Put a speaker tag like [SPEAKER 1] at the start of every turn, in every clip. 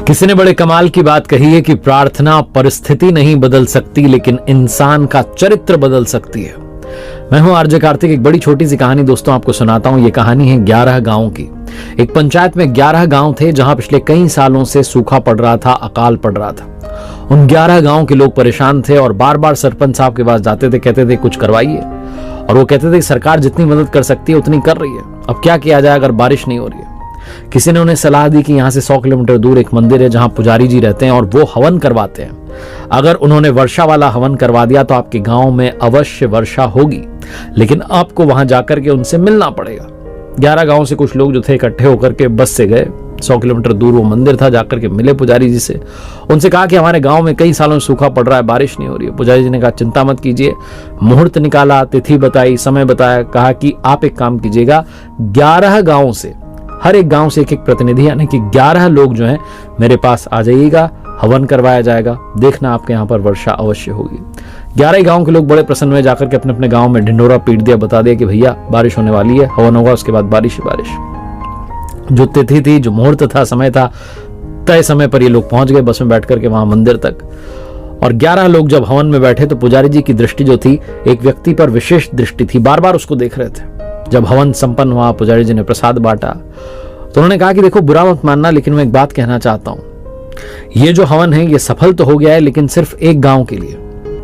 [SPEAKER 1] किसी ने बड़े कमाल की बात कही है कि प्रार्थना परिस्थिति नहीं बदल सकती लेकिन इंसान का चरित्र बदल सकती है। मैं हूं आरजे कार्तिक। एक बड़ी छोटी सी कहानी दोस्तों आपको सुनाता हूं। ये कहानी है 11 गांव की। एक पंचायत में 11 गांव थे जहां पिछले कई सालों से सूखा पड़ रहा था, अकाल पड़ रहा था। उन 11 गांव के लोग परेशान थे और बार बार सरपंच साहब के पास जाते थे, कहते थे कुछ करवाइए। और वो कहते थे सरकार जितनी मदद कर सकती है उतनी कर रही है, अब क्या किया जाए अगर बारिश नहीं हो रही है। किसी ने उन्हें सलाह दी कि यहां से 100 किलोमीटर दूर एक मंदिर है जहां पुजारी जी रहते हैं और वो हवन करवाते हैं। अगर उन्होंने वर्षा वाला हवन करवा दिया तो आपके गांव में अवश्य वर्षा होगी, लेकिन आपको वहां जाकर के उनसे मिलना पड़ेगा। 11 गांव से कुछ लोग जो थे इकट्ठे होकर के बस से गए। 100 किलोमीटर दूर वो मंदिर था, जाकर के मिले पुजारी जी से। उनसे कहा कि हमारे गांव में कई सालों से सूखा पड़ रहा है, बारिश नहीं हो रही है। पुजारी जी ने कहा चिंता मत कीजिए। मुहूर्त निकाला, तिथि बताई, समय बताया, कहा कि आप एक काम कीजिएगा, 11 गांव से, हर एक गांव से एक एक प्रतिनिधि यानी कि 11 लोग जो हैं मेरे पास आ जाइएगा, हवन करवाया जाएगा, देखना आपके यहाँ पर वर्षा अवश्य होगी। 11 गांव के लोग बड़े प्रसन्न हुए, जाकर के अपने अपने गांव में ढिंडोरा पीट दिया, बता दिया कि भैया बारिश होने वाली है, हवन होगा, उसके बाद बारिश ही बारिश। जो तिथि थी, जो मुहूर्त था, समय था, तय समय पर ये लोग पहुंच गए बस में बैठ करके वहां मंदिर तक। और 11 लोग जब हवन में बैठे तो पुजारी जी की दृष्टि जो थी, एक व्यक्ति पर विशेष दृष्टि थी, बार बार उसको देख रहे थे। जब हवन संपन्न हुआ, पुजारी जी ने प्रसाद बांटा तो उन्होंने कहा कि देखो बुरा मत मानना, लेकिन मैं एक बात कहना चाहता हूं। ये जो हवन है ये सफल तो हो गया है, लेकिन सिर्फ एक गांव के लिए।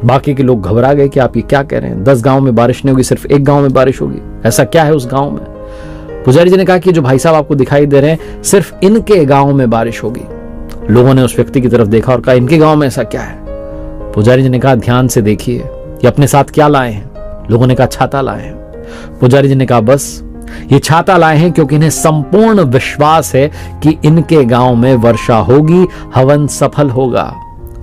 [SPEAKER 1] बाकी के लोग घबरा गए कि आप ये क्या कह रहे हैं, 10 गांव में बारिश नहीं होगी, सिर्फ एक गांव में बारिश होगी, ऐसा क्या है उस गांव में। पुजारी जी ने कहा कि जो भाई साहब आपको दिखाई दे रहे हैं, सिर्फ इनके गांव में बारिश होगी। लोगों ने उस व्यक्ति की तरफ देखा और कहा इनके गांव में ऐसा क्या है। पुजारी जी ने कहा ध्यान से देखिए, ये अपने साथ क्या लाए हैं। लोगों ने कहा छाता लाए हैं। पुजारी जी ने कहा बस ये छाता लाए हैं क्योंकि इन्हें संपूर्ण विश्वास है कि इनके गांव में वर्षा होगी, हवन सफल होगा।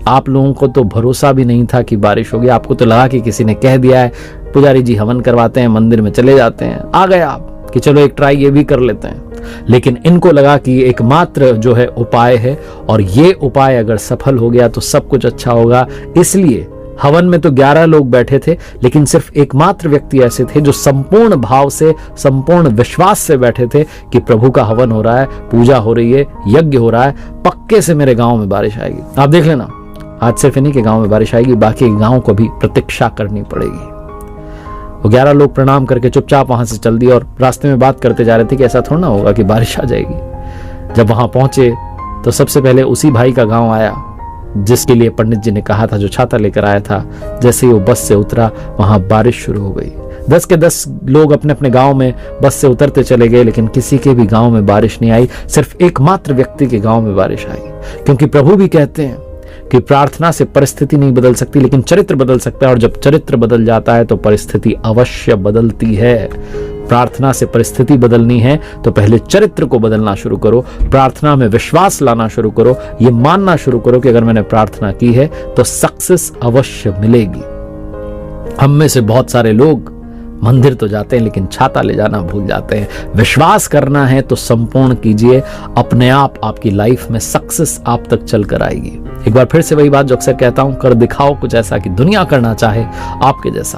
[SPEAKER 1] आप लोगों को तो भरोसा भी नहीं था कि बारिश होगी, आपको तो लगा कि किसी ने कह दिया है। पुजारी जी हवन करवाते हैं, मंदिर में चले जाते हैं, आ गए आप कि चलो एक ट्राई ये भी कर लेते हैं। लेकिन इनको लगा कि एकमात्र जो है उपाय है और ये उपाय अगर सफल हो गया तो सब कुछ अच्छा होगा। इसलिए हवन में तो 11 लोग बैठे थे, लेकिन सिर्फ एकमात्र व्यक्ति ऐसे थे जो संपूर्ण भाव से, संपूर्ण विश्वास से बैठे थे कि प्रभु का हवन हो रहा है, पूजा हो रही है, यज्ञ हो रहा है, पक्के से मेरे गांव में बारिश आएगी। आप देख लेना, आज सिर्फ इन्हीं के गांव में बारिश आएगी, बाकी गांव को भी प्रतीक्षा करनी पड़ेगी। वो 11 लोग प्रणाम करके चुपचाप वहां से चल दिए और रास्ते में बात करते जा रहे थे कि ऐसा थोड़ा ना होगा कि बारिश आ जाएगी। जब वहां पहुंचे तो सबसे पहले उसी भाई का गांव आया जिसके लिए पंडित जी ने कहा था, जो छाता लेकर आया था। जैसे ही वो बस से उतरा वहां बारिश शुरू हो गई। 10 के 10 लोग अपने अपने गांव में बस से उतरते चले गए, लेकिन किसी के भी गांव में बारिश नहीं आई। सिर्फ एकमात्र व्यक्ति के गांव में बारिश आई। क्योंकि प्रभु भी कहते हैं कि प्रार्थना से परिस्थिति नहीं बदल सकती लेकिन चरित्र बदल सकता है, और जब चरित्र बदल जाता है तो परिस्थिति अवश्य बदलती है। प्रार्थना से परिस्थिति बदलनी है तो पहले चरित्र को बदलना शुरू करो, प्रार्थना में विश्वास लाना शुरू करो, ये मानना शुरू करो कि अगर मैंने प्रार्थना की है तो सक्सेस अवश्य मिलेगी। हम में से बहुत सारे लोग मंदिर तो जाते हैं लेकिन छाता ले जाना भूल जाते हैं। विश्वास करना है तो संपूर्ण कीजिए, अपने आप आपकी लाइफ में सक्सेस आप तक चल कर आएगी। एक बार फिर से वही बात जो अक्सर कहता हूं, कर दिखाओ कुछ ऐसा कि दुनिया करना चाहे आपके जैसा।